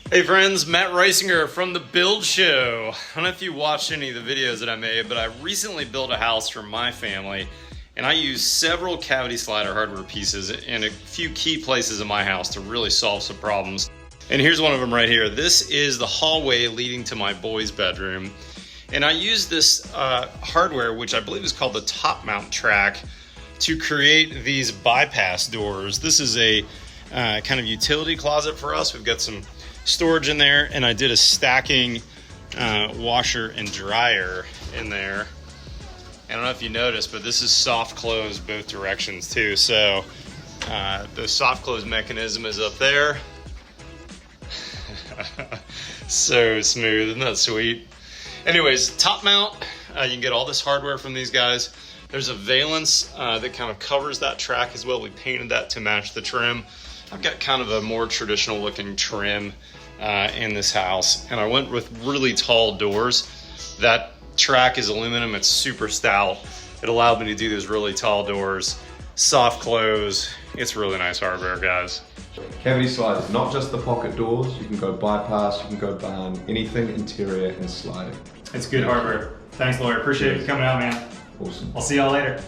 Hey friends, Matt Reisinger from the Build Show. I don't know if you watched any of the videos that I made, but I recently built a house for my family, and I used several cavity slider hardware pieces in a few key places in my house to really solve some problems. And here's one of them right here. This is the hallway leading to my boys' bedroom. And I used this hardware, which I believe is called the top mount track, to create these bypass doors. This is a kind of utility closet for us. We've got some storage in there, and I did a stacking washer and dryer in there. I don't know if you noticed, but this is soft close both directions too. So the soft close mechanism is up there. So smooth, isn't that sweet? Anyways, top mount, you can get all this hardware from these guys. There's a valance that kind of covers that track as well. We painted that to match the trim. I've got kind of a more traditional looking trim in this house, and I went with really tall doors. That track is aluminum, it's super stout. It allowed me to do those really tall doors, soft close. It's really nice hardware, guys. Cavity sliders, not just the pocket doors. You can go bypass, you can go barn, anything interior and sliding. It's good hardware. Thanks, Lloyd. Appreciate you coming out, man. Awesome. I'll see y'all later.